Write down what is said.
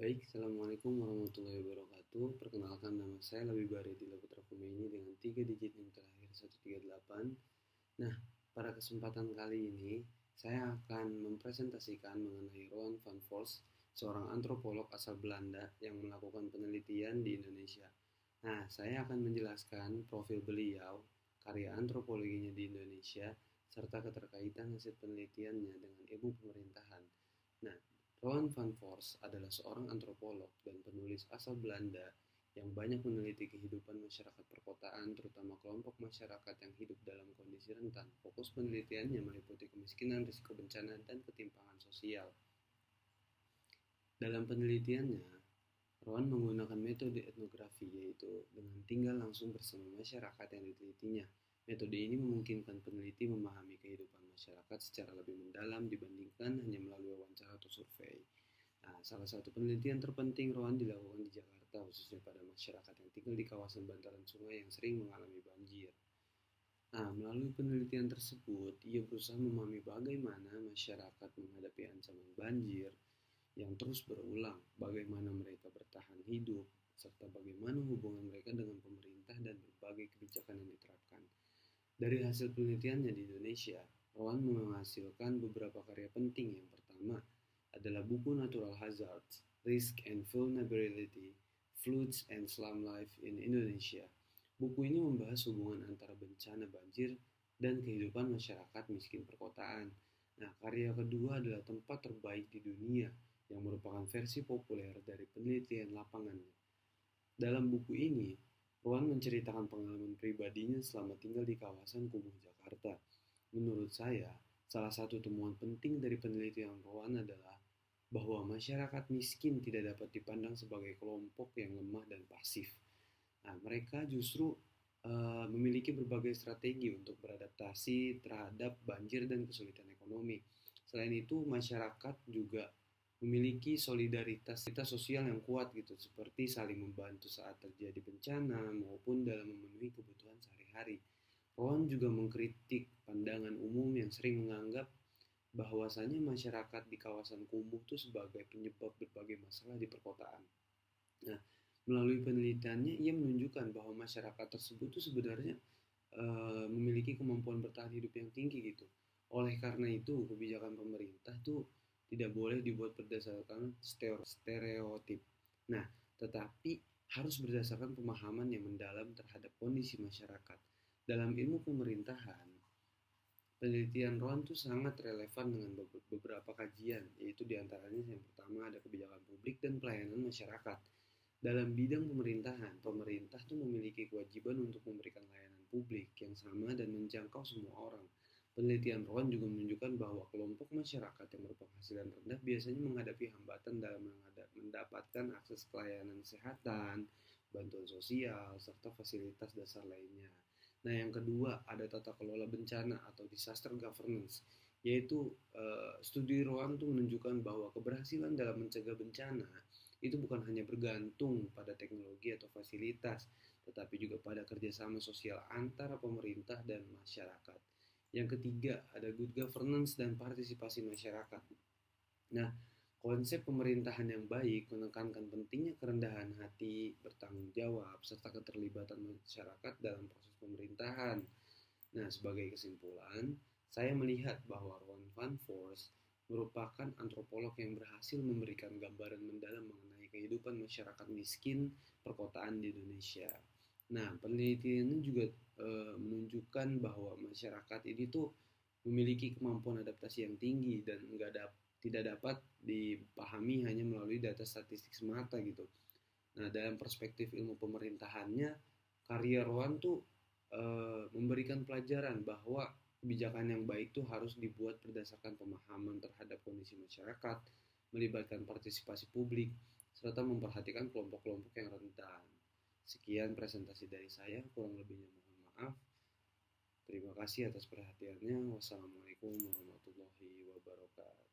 Baik, Assalamualaikum warahmatullahi wabarakatuh. Perkenalkan, nama saya Labib Baridila Putra Kumeini dengan 3 digit NIM terakhir 138. Nah, pada kesempatan kali ini, saya akan mempresentasikan mengenai Roan van Voorst, seorang antropolog asal Belanda yang melakukan penelitian di Indonesia. Nah, saya akan menjelaskan profil beliau, karya antropologinya di Indonesia, serta keterkaitan hasil penelitiannya dengan ilmu pemerintahan. Nah, Roan van Voorst adalah seorang antropolog dan penulis asal Belanda yang banyak meneliti kehidupan masyarakat perkotaan, terutama kelompok masyarakat yang hidup dalam kondisi rentan. Fokus penelitiannya meliputi kemiskinan, risiko bencana, dan ketimpangan sosial. Dalam penelitiannya, Roan menggunakan metode etnografi, yaitu dengan tinggal langsung bersama masyarakat yang ditelitinya. Metode ini memungkinkan peneliti memahami kehidupan masyarakat secara lebih mendalam dibandingkan hanya melalui wawancara atau survei. Nah, salah satu penelitian terpenting Roan dilakukan di Jakarta, khususnya pada masyarakat yang tinggal di kawasan bantaran sungai yang sering mengalami banjir. Nah, melalui penelitian tersebut, ia berusaha memahami bagaimana masyarakat menghadapi ancaman banjir yang terus berulang, bagaimana mereka bertahan hidup, serta bagaimana hubungan mereka dengan pemerintah dan berbagai kebijakan yang diterapkan. Dari hasil penelitiannya di Indonesia, Rowan menghasilkan beberapa karya penting. Yang pertama adalah buku Natural Hazards, Risk and Vulnerability, Floods and Slum Life in Indonesia. Buku ini membahas hubungan antara bencana banjir dan kehidupan masyarakat miskin perkotaan. Nah, karya kedua adalah Tempat Terbaik di Dunia, yang merupakan versi populer dari penelitian lapangannya. Dalam buku ini, Rowan menceritakan pengalaman pribadinya selama tinggal di kawasan Kumuh, Jakarta. Menurut saya, salah satu temuan penting dari penelitian Rowan adalah bahwa masyarakat miskin tidak dapat dipandang sebagai kelompok yang lemah dan pasif. Nah, mereka justru memiliki berbagai strategi untuk beradaptasi terhadap banjir dan kesulitan ekonomi. Selain itu, masyarakat juga memiliki solidaritas sosial yang kuat gitu, seperti saling membantu saat terjadi bencana maupun dalam memenuhi kebutuhan sehari-hari. Rowan juga mengkritik pandangan umum yang sering menganggap bahwasanya masyarakat di kawasan kumuh itu sebagai penyebab berbagai masalah di perkotaan. Nah, melalui penelitiannya ia menunjukkan bahwa masyarakat tersebut itu sebenarnya memiliki kemampuan bertahan hidup yang tinggi gitu. Oleh karena itu, kebijakan pemerintah tuh tidak boleh dibuat berdasarkan stereotip. Nah, tetapi harus berdasarkan pemahaman yang mendalam terhadap kondisi masyarakat. Dalam ilmu pemerintahan, penelitian Rowan itu sangat relevan dengan beberapa kajian, yaitu diantaranya yang pertama ada kebijakan publik dan pelayanan masyarakat. Dalam bidang pemerintahan, pemerintah tuh memiliki kewajiban untuk memberikan layanan publik yang sama dan menjangkau semua orang. Penelitian Rowan juga menunjukkan bahwa kelompok masyarakat yang berpenghasilan rendah biasanya menghadapi hambatan dalam mendapatkan akses ke layanan kesehatan, bantuan sosial, serta fasilitas dasar lainnya. Nah, yang kedua ada tata kelola bencana atau disaster governance, yaitu studi Rowan tuh menunjukkan bahwa keberhasilan dalam mencegah bencana itu bukan hanya bergantung pada teknologi atau fasilitas, tetapi juga pada kerjasama sosial antara pemerintah dan masyarakat. Yang ketiga, ada good governance dan partisipasi masyarakat. Nah, konsep pemerintahan yang baik menekankan pentingnya kerendahan hati, bertanggung jawab, serta keterlibatan masyarakat dalam proses pemerintahan. Nah, sebagai kesimpulan, saya melihat bahwa Rowan van Voorst merupakan antropolog yang berhasil memberikan gambaran mendalam mengenai kehidupan masyarakat miskin perkotaan di Indonesia. Nah, penelitian ini juga menunjukkan bahwa masyarakat ini tuh memiliki kemampuan adaptasi yang tinggi dan tidak dapat dipahami hanya melalui data statistik semata gitu. Nah, dalam perspektif ilmu pemerintahannya, karya Rowan tuh memberikan pelajaran bahwa kebijakan yang baik tuh harus dibuat berdasarkan pemahaman terhadap kondisi masyarakat, melibatkan partisipasi publik, serta memperhatikan kelompok-kelompok yang rentan. Sekian presentasi dari saya, kurang lebihnya mohon maaf. Terima kasih atas perhatiannya. Wassalamualaikum warahmatullahi wabarakatuh.